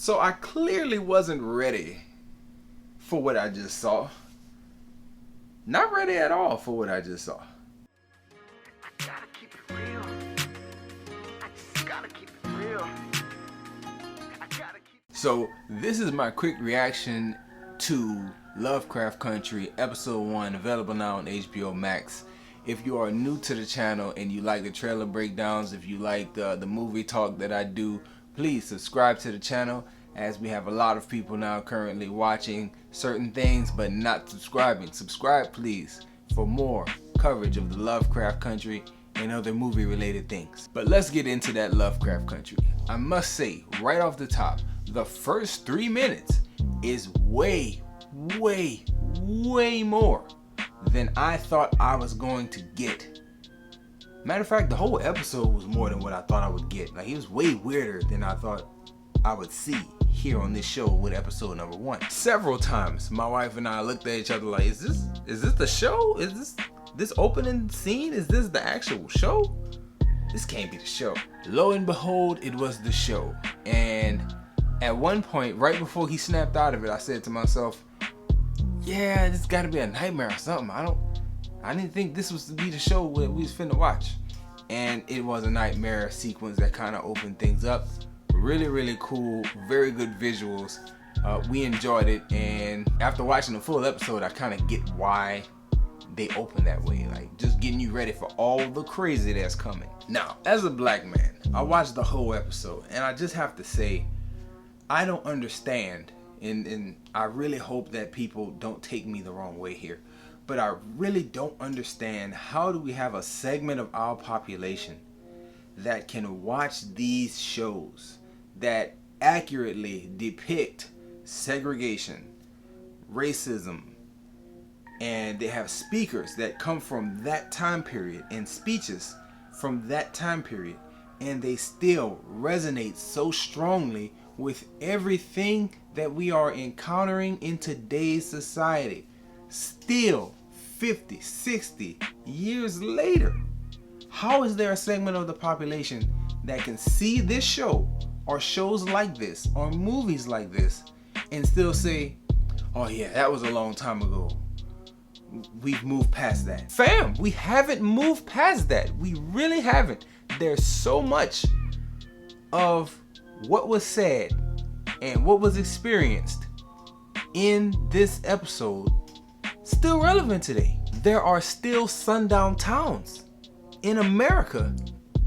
So I clearly wasn't ready for what I just saw. Not ready at all for what I just saw. I gotta keep it real. I just gotta keep it real. So this is my quick reaction to Lovecraft Country episode 1, available now on HBO Max. If you are new to the channel and you like the trailer breakdowns, if you like the movie talk that I do, please subscribe to the channel, as we have a lot of people now currently watching certain things but not subscribing. Subscribe please for more coverage of the Lovecraft Country and other movie related things. But let's get into that Lovecraft Country. I must say right off the top, the first 3 minutes is way more than I thought I was going to get. Matter of fact, the whole episode was more than what I thought I would get. Like, it was way weirder than I thought I would see here on this show with episode number 1. Several times my wife and I looked at each other like, is this the show? Is this opening scene? Is this the actual show? This can't be the show. Lo and behold, it was the show. And at one point, right before he snapped out of it, I said to myself, yeah, this gotta be a nightmare or something. I didn't think this was to be the show that we was finna watch. And it was a nightmare sequence that kind of opened things up. Really cool, very good visuals. We enjoyed it, and after watching the full episode, I kind of get why they open that way, like just getting you ready for all the crazy that's coming. Now, as a black man, I watched the whole episode, and I just have to say, I don't understand, and I really hope that people don't take me the wrong way here, but I really don't understand how do we have a segment of our population that can watch these shows that accurately depict segregation, racism, and they have speakers that come from that time period and speeches from that time period, and they still resonate so strongly with everything that we are encountering in today's society. Still 50, 60 years later, how is there a segment of the population that can see this show or shows like this or movies like this and still say, oh yeah, that was a long time ago, we've moved past that? Fam, we haven't moved past that. We really haven't. There's so much of what was said and what was experienced in this episode still relevant today. There are still sundown towns in America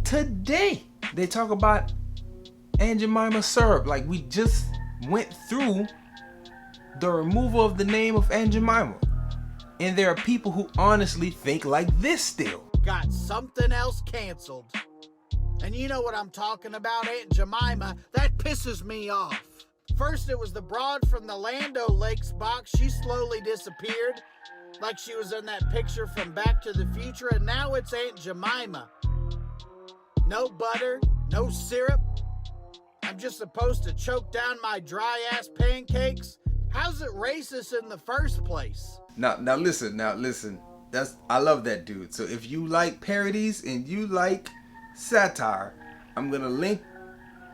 today. They talk about Aunt Jemima syrup, like we just went through the removal of the name of Aunt Jemima. And there are people who honestly think like this still. Got something else canceled. And you know what I'm talking about, Aunt Jemima. That pisses me off. First it was the broad from the Land O'Lakes box. She slowly disappeared, like she was in that picture from Back to the Future. And now it's Aunt Jemima. No butter, no syrup. I'm just supposed to choke down my dry-ass pancakes? How's it racist in the first place? Now listen. I love that dude. So if you like parodies and you like satire, I'm gonna link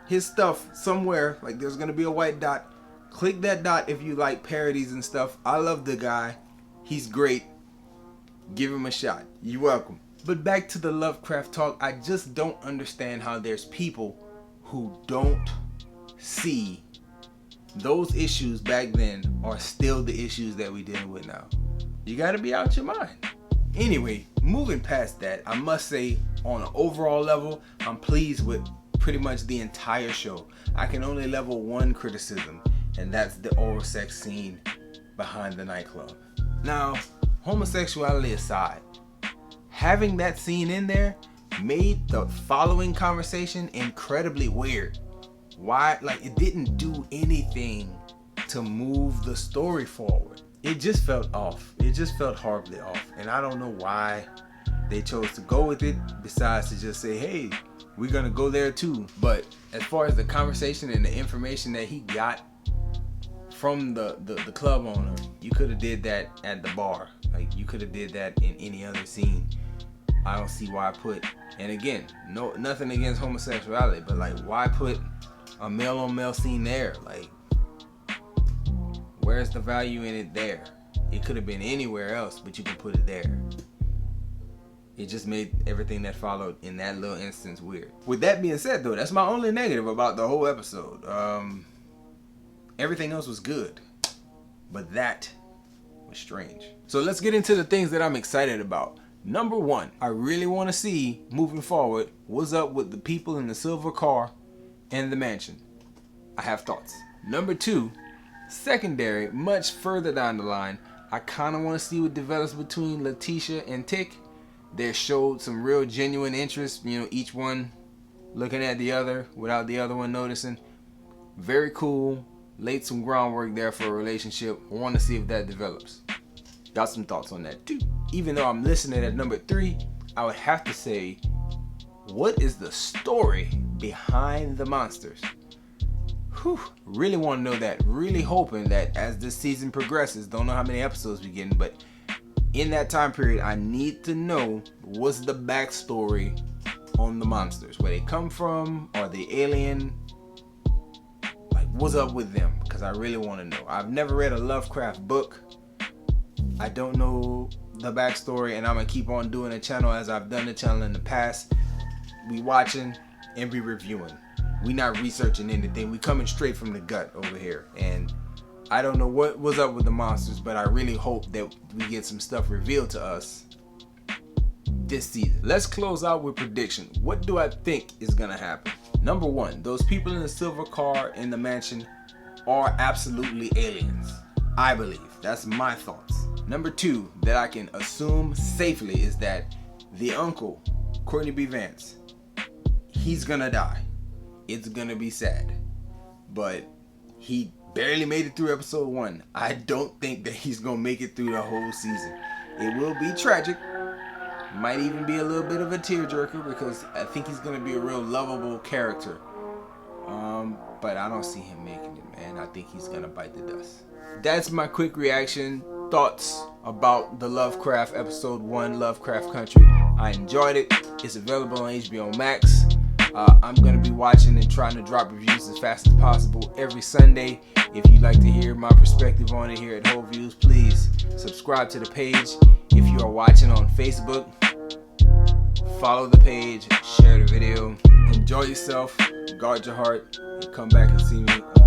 his stuff somewhere. Like, there's gonna be a white dot. Click that dot if you like parodies and stuff. I love the guy. He's great. Give him a shot. You're welcome. But back to the Lovecraft talk. I just don't understand how there's people who don't see those issues back then are still the issues that we dealing with now. You gotta be out your mind. Anyway, moving past that, I must say, on an overall level, I'm pleased with pretty much the entire show. I can only level one criticism, and that's the oral sex scene behind the nightclub. Now, homosexuality aside, having that scene in there made the following conversation incredibly weird. Why? Like, it didn't do anything to move the story forward. It just felt off. It just felt horribly off. And I don't know why they chose to go with it, besides to just say, hey, we're gonna go there too. But as far as the conversation and the information that he got from the club owner, you could have did that at the bar. Like, you could have did that in any other scene. I don't see why put, and again, nothing against homosexuality, but like, why put a male on male scene there. Like, where's the value in it there? It could have been anywhere else, but you can put it there. It just made everything that followed in that little instance weird. With that being said, though, that's my only negative about the whole episode. Everything else was good, but that was strange. So let's get into the things that I'm excited about. Number one, I really want to see, moving forward, what's up with the people in the silver car and the mansion. I have thoughts. Number two, secondary, much further down the line, I kind of want to see what develops between Letitia and Tick. They showed some real genuine interest, you know, each one looking at the other without the other one noticing. Very cool. Laid some groundwork there for a relationship. I want to see if that develops. Got some thoughts on that too. Even though I'm listening at number three, I would have to say, what is the story behind the monsters? Whew, really want to know that. Really hoping that as this season progresses, don't know how many episodes we're getting, but in that time period, I need to know what's the backstory on the monsters. Where they come from, or the alien. Like, what's up with them? Because I really want to know. I've never read a Lovecraft book. I don't know the backstory, and I'm going to keep on doing the channel as I've done the channel in the past. We watching and we reviewing. We not researching anything. We coming straight from the gut over here. And I don't know what was up with the monsters, but I really hope that we get some stuff revealed to us this season. Let's close out with prediction. What do I think is gonna happen? Number one, those people in the silver car in the mansion are absolutely aliens. I believe. That's my thoughts. Number two, that I can assume safely is that the uncle, Courtney B. Vance, he's gonna die. It's gonna be sad. But he barely made it through episode 1. I don't think that he's gonna make it through the whole season. It will be tragic. Might even be a little bit of a tearjerker because I think he's gonna be a real lovable character. But I don't see him making it, man. I think he's gonna bite the dust. That's my quick reaction, thoughts about the Lovecraft episode 1, Lovecraft Country. I enjoyed it. It's available on HBO Max. I'm going to be watching and trying to drop reviews as fast as possible every Sunday. If you'd like to hear my perspective on it here at Whole Views, please subscribe to the page. If you are watching on Facebook, follow the page, share the video. Enjoy yourself, guard your heart, and come back and see me on